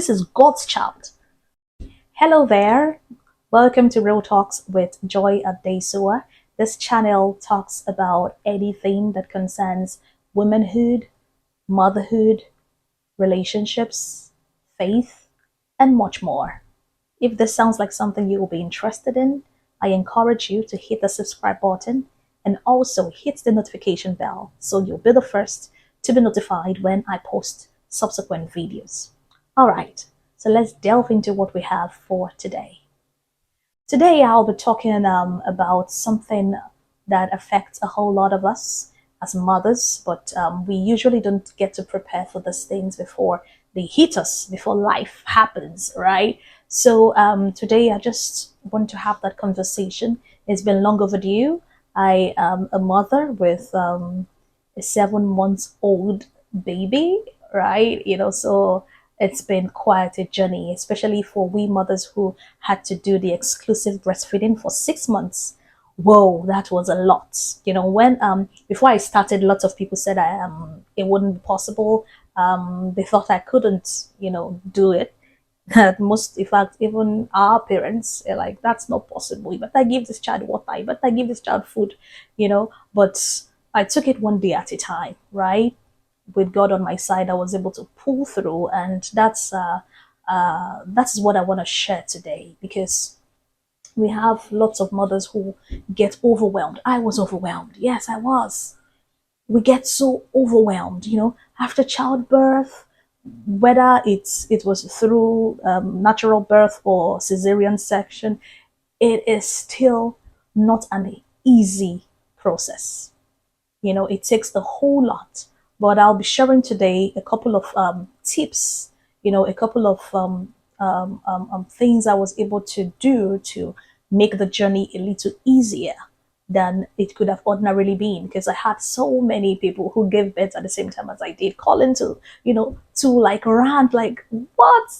This is God's child. Hello there. Welcome to Real Talks with JoyAdesua. This channel talks about anything that concerns womanhood, motherhood, relationships, faith, and much more. If this sounds like something you will be interested in, I encourage you to hit the subscribe button and also hit the notification bell so you'll be the first to be notified when I post subsequent videos. All right, so let's delve into what we have for today. Today, I'll be talking about something that affects a whole lot of us as mothers, but we usually don't get to prepare for these things before they hit us, before life happens, right? So today, I just want to have that conversation. It's been long overdue. I am a mother with a 7 months old baby, right? So it's been quite a journey, especially for we mothers who had to do the exclusive breastfeeding for 6 months. Whoa, that was a lot. When before I started, lots of people said it wouldn't be possible. They thought I couldn't, do it. Most, in fact, even our parents are like, that's not possible. You better give this child water. You better give this child food. But I took it one day at a time, right? With God on my side, I was able to pull through, and that's what I want to share today, because we have lots of mothers who get overwhelmed. I was overwhelmed. Yes, I was. We get so overwhelmed, after childbirth, whether it was through natural birth or cesarean section. It is still not an easy process. It takes a whole lot. But I'll be sharing today a couple of tips, a couple of things I was able to do to make the journey a little easier than it could have ordinarily been, because I had so many people who gave birth at the same time as I did, calling to like rant, like, what?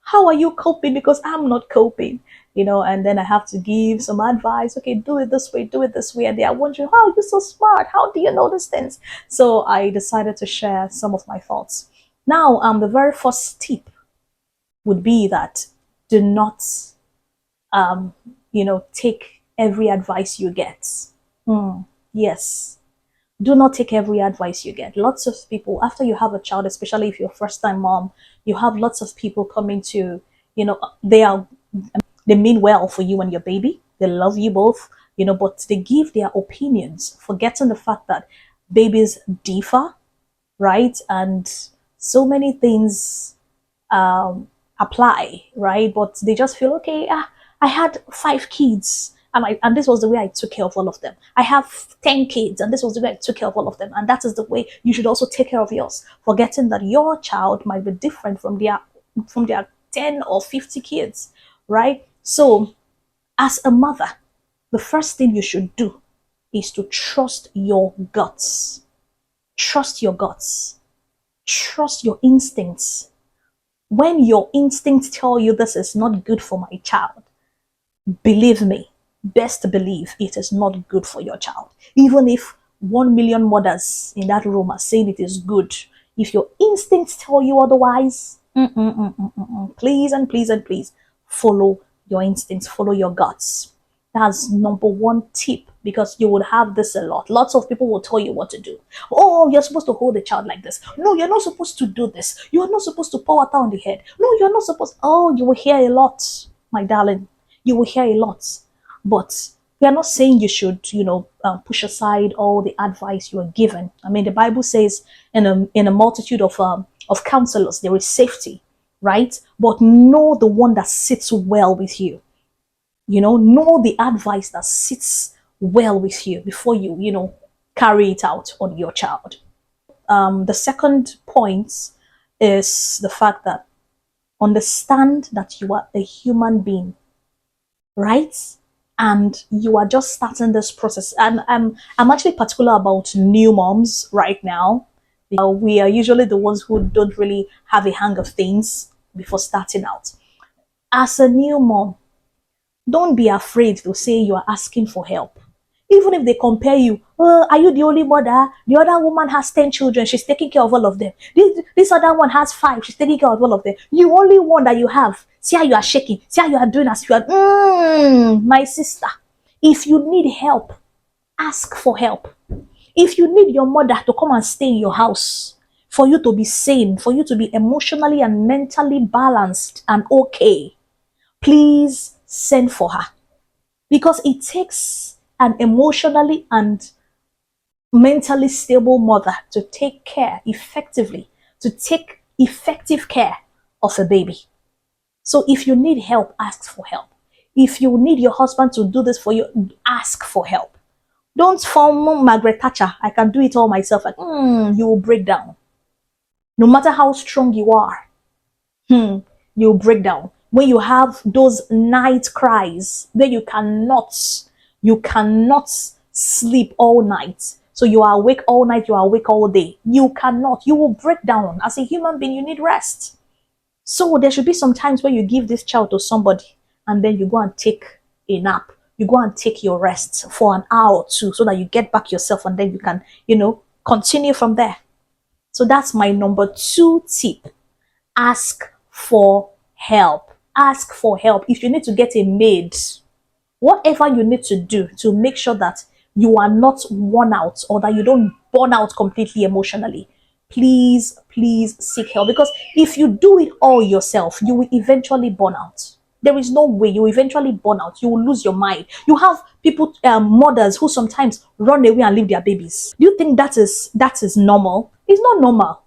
How are you coping? Because I'm not coping. And then I have to give some advice. Okay, do it this way, do it this way. And they are wondering, how are you so smart? How do you know these things? So I decided to share some of my thoughts. Now, the very first tip would be that do not, take every advice you get. Yes, do not take every advice you get. Lots of people, after you have a child, especially if you're a first time mom, you have lots of people coming to, they mean well for you and your baby. They love you both, but they give their opinions, forgetting the fact that babies differ, right? And so many things apply, right? But they just feel, okay, I had 5 kids. And this was the way I took care of all of them. I have 10 kids, and this was the way I took care of all of them. And that is the way you should also take care of yours, forgetting that your child might be different from their 10 or 50 kids, right? So, as a mother, the first thing you should do is to trust your guts. Trust your guts. Trust your instincts. When your instincts tell you this is not good for my child, believe me, best believe it is not good for your child. Even if 1 million mothers in that room are saying it is good, if your instincts tell you otherwise, please and please and please follow your instincts, follow your guts. That's number one tip, because you would have this a lot. Lots of people will tell you what to do. Oh, you're supposed to hold the child like this. No, you're not supposed to do this. You are not supposed to pour water on the head. No, you're not supposed. Oh, you will hear a lot, my darling. You will hear a lot. But we are not saying you should, push aside all the advice you are given. I mean, the Bible says in a multitude of counselors there is safety, right? But know the one that sits well with you. Know the advice that sits well with you before you carry it out on your child. The second point is the fact that understand that you are a human being, right? And you are just starting this process. And I'm actually particular about new moms right now. We are usually the ones who don't really have a hang of things before starting out. As a new mom, don't be afraid to say you are asking for help. Even if they compare you, oh, are you the only mother? The other woman has 10 children. She's taking care of all of them. This other one has 5. She's taking care of all of them. You only one that you have. See how you are shaking. See how you are doing as you are. My sister, if you need help, ask for help. If you need your mother to come and stay in your house, for you to be sane, for you to be emotionally and mentally balanced and okay, please send for her. Because it takes an emotionally and mentally stable mother to take care effectively, to take effective care of a baby. So if you need help, ask for help. If you need your husband to do this for you, ask for help. Don't form Margaret Thatcher. I can do it all myself. Like, you will break down. No matter how strong you are, you'll break down. When you have those night cries where you cannot sleep all night. So you are awake all night, you are awake all day. You will break down. As a human being, you need rest. So there should be some times where you give this child to somebody and then you go and take a nap. You go and take your rest for an hour or two so that you get back yourself and then you can, continue from there. So that's my number 2 tip. Ask for help. Ask for help. If you need to get a maid, whatever you need to do to make sure that you are not worn out or that you don't burn out completely emotionally, please seek help. Because if you do it all yourself, you will eventually burn out. There is no way. You will eventually burn out. You will lose your mind. You have people, mothers who sometimes run away and leave their babies. Do you think that is normal? It's not normal.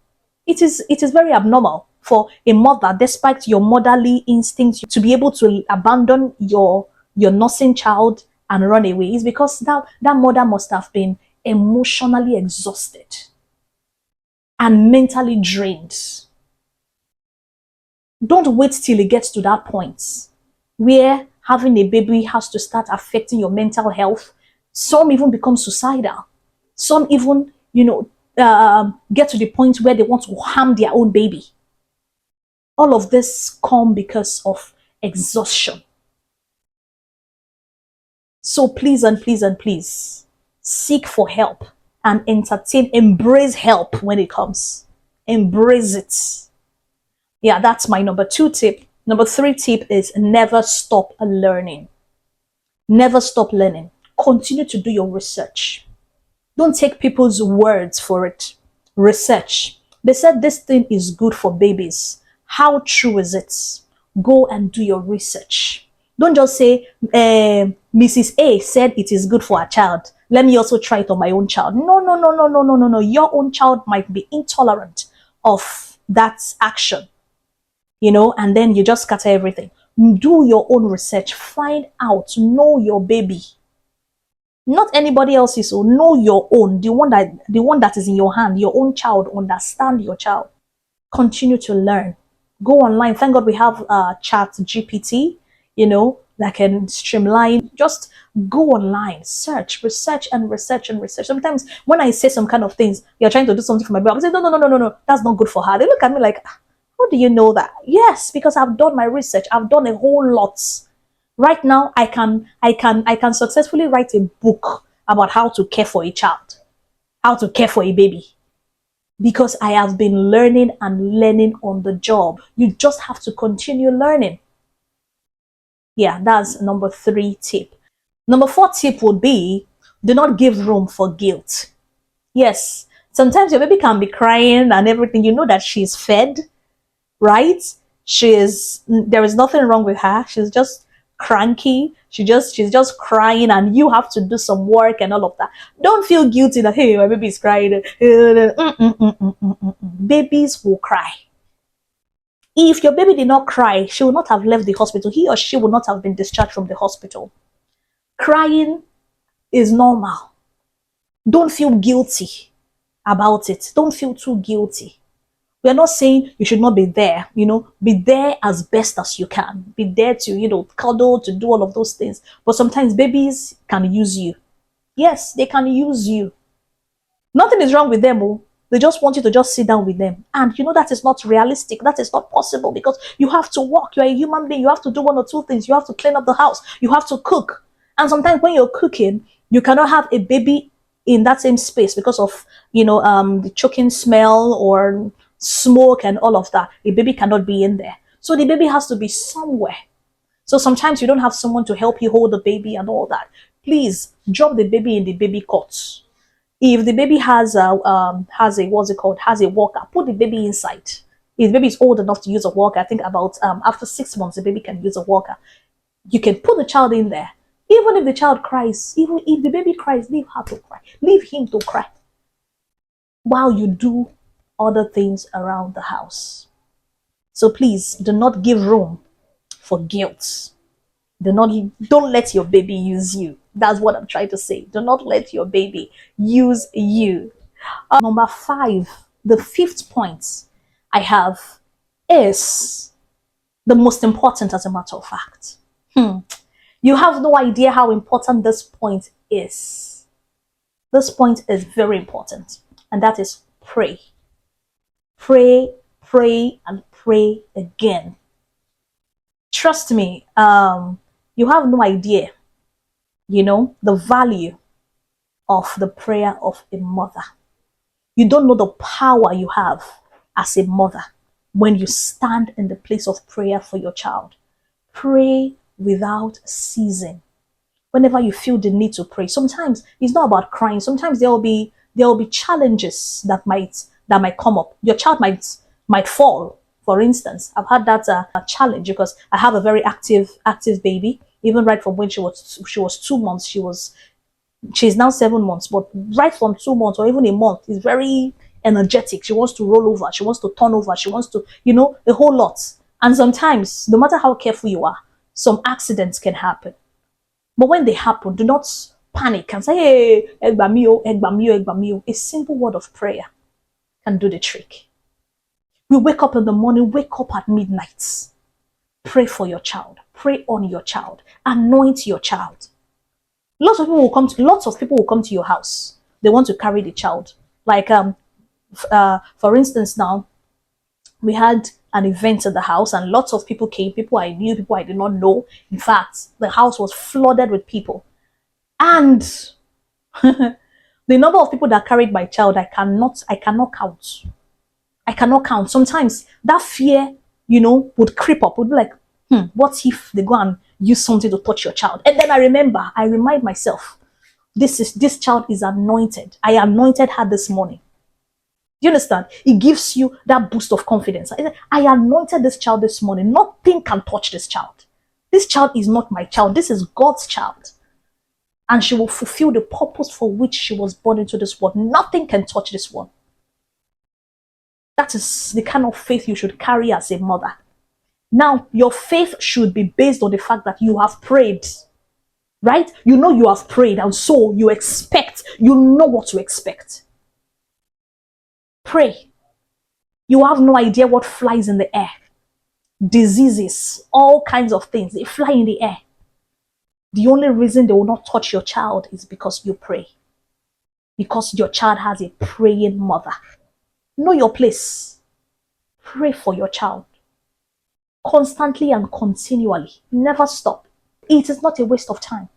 It is very abnormal for a mother, despite your motherly instincts, to be able to abandon your nursing child and run away. It's because that mother must have been emotionally exhausted and mentally drained. Don't wait till it gets to that point where having a baby has to start affecting your mental health. Some even become suicidal. Some even, get to the point where they want to harm their own baby. All of this come because of exhaustion. So please and please and please seek for help and embrace help when it comes. Embrace it. Yeah, that's my number 2 tip. Number 3 tip is never stop learning. Never stop learning. Continue to do your research. Don't take people's words for it. Research. They said this thing is good for babies. How true is it? Go and do your research. Don't just say, Mrs. A said it is good for a child. Let me also try it on my own child. No. Your own child might be intolerant of that action. And then you just scatter everything. Do your own research. Find out. Know your baby. Not anybody else's. So know your own. The one that is in your hand. Your own child. Understand your child. Continue to learn. Go online. Thank God we have Chat GPT. That can streamline. Just go online. Search. Research and research and research. Sometimes when I say some kind of things, you're trying to do something for my baby, I say, no. That's not good for her. They look at me like, how do you know that? Yes, because I've done my research. I've done a whole lot. Right now, I can successfully write a book about how to care for a child, how to care for a baby, because I have been learning and learning on the job. You just have to continue learning. Yeah, that's number 3 tip. Number 4 tip would be, do not give room for guilt. Yes, sometimes your baby can be crying and everything. You know that she's fed, right? There is nothing wrong with her. She's just cranky. She's just crying and you have to do some work and all of that. Don't feel guilty that, hey, my baby is crying. Babies will cry. If your baby did not cry, she would not have left the hospital. He or she would not have been discharged from the hospital. Crying is normal. Don't feel guilty about it. Don't feel too guilty. We are not saying you should not be there, be there as best as you can. Be there to, cuddle, to do all of those things. But sometimes babies can use you. Yes, they can use you. Nothing is wrong with them. Oh. They just want you to just sit down with them. And that is not realistic. That is not possible because you have to work. You're a human being. You have to do 1 or 2 things. You have to clean up the house. You have to cook. And sometimes when you're cooking, You cannot have a baby in that same space because of, the choking smell or smoke and all of that. A baby cannot be in there. So the baby has to be somewhere. So sometimes you don't have someone to help you hold the baby and all that. Please drop the baby in the baby cot. If the baby has a what's it called, has a walker, put the baby inside. If the baby is old enough to use a walker, I think about after 6 months the baby can use a walker. You can put the child in there. Even if the child cries, even if the baby cries, leave her to cry. Leave him to cry. While you do other things around the house. So please do not give room for guilt. Don't let your baby use you. That's what I'm trying to say. Do not let your baby use you. Number 5, the 5th point I have is the most important, as a matter of fact. You have no idea how important this point is. This point is very important, and that is pray. Pray, pray, and pray again. Trust me, you have no idea, the value of the prayer of a mother. You don't know the power you have as a mother when you stand in the place of prayer for your child. Pray without ceasing. Whenever you feel the need to pray, sometimes it's not about crying. Sometimes there will be challenges that might come up. Your child might fall. For instance, I've had that challenge because I have a very active baby. Even right from when she was 2 months, she's now 7 months. But right from 2 months or even a month, is very energetic. She wants to roll over. She wants to turn over. She wants to, a whole lot. And sometimes, no matter how careful you are, some accidents can happen. But when they happen, do not panic and say, hey, egbamio, egbamio, egbamio. A simple word of prayer can do the trick. You wake up in the morning, wake up at midnight. Pray for your child. Pray on your child. Anoint your child. Lots of people will come to your house. They want to carry the child. Like, for instance, now, we had an event at the house and lots of people came, people I knew, people I did not know. In fact, the house was flooded with people. And the number of people that carried my child, I cannot count. I cannot count. Sometimes that fear, would creep up, would be like, what if they go and use something to touch your child? And then I remind myself, this child is anointed. I anointed her this morning. Do you understand? It gives you that boost of confidence. I anointed this child this morning. Nothing can touch this child. This child is not my child. This is God's child. And she will fulfill the purpose for which she was born into this world. Nothing can touch this one. That is the kind of faith you should carry as a mother. Now, your faith should be based on the fact that you have prayed. Right? You have prayed, and so you know what to expect. Pray. You have no idea what flies in the air. Diseases, all kinds of things, they fly in the air. The only reason they will not touch your child is because you pray. Because your child has a praying mother. Know your place. Pray for your child. Constantly and continually. Never stop. It is not a waste of time.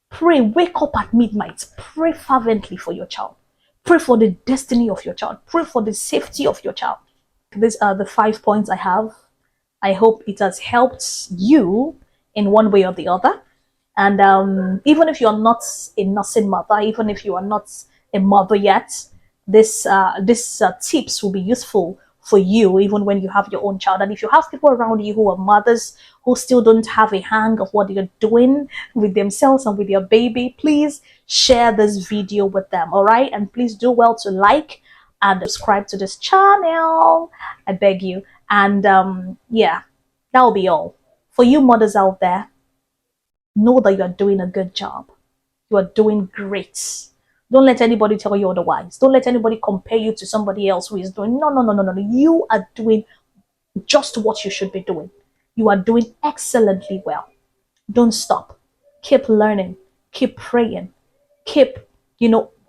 Pray. Wake up at midnight. Pray fervently for your child. Pray for the destiny of your child. Pray for the safety of your child. These are the 5 points I have. I hope it has helped you in one way or the other. And even if you're not a nursing mother, even if you are not a mother yet, this tips will be useful for you even when you have your own child. And if you have people around you who are mothers who still don't have a hang of what you're doing with themselves and with your baby, please share this video with them. All right, and please do well to like and subscribe to this channel, I beg you. And yeah, that'll be all for you mothers out there. Know that you're doing a good job. You are doing great. Don't let anybody tell you otherwise. Don't let anybody compare you to somebody else who is doing. No. You are doing just what you should be doing. You are doing excellently well. Don't stop. Keep learning. Keep praying. Keep,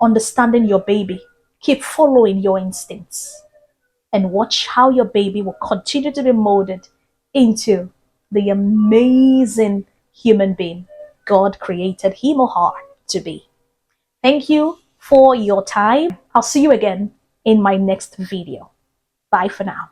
understanding your baby. Keep following your instincts. And watch how your baby will continue to be molded into the amazing human being God created him or her to be. Thank you for your time. I'll see you again in my next video. Bye for now.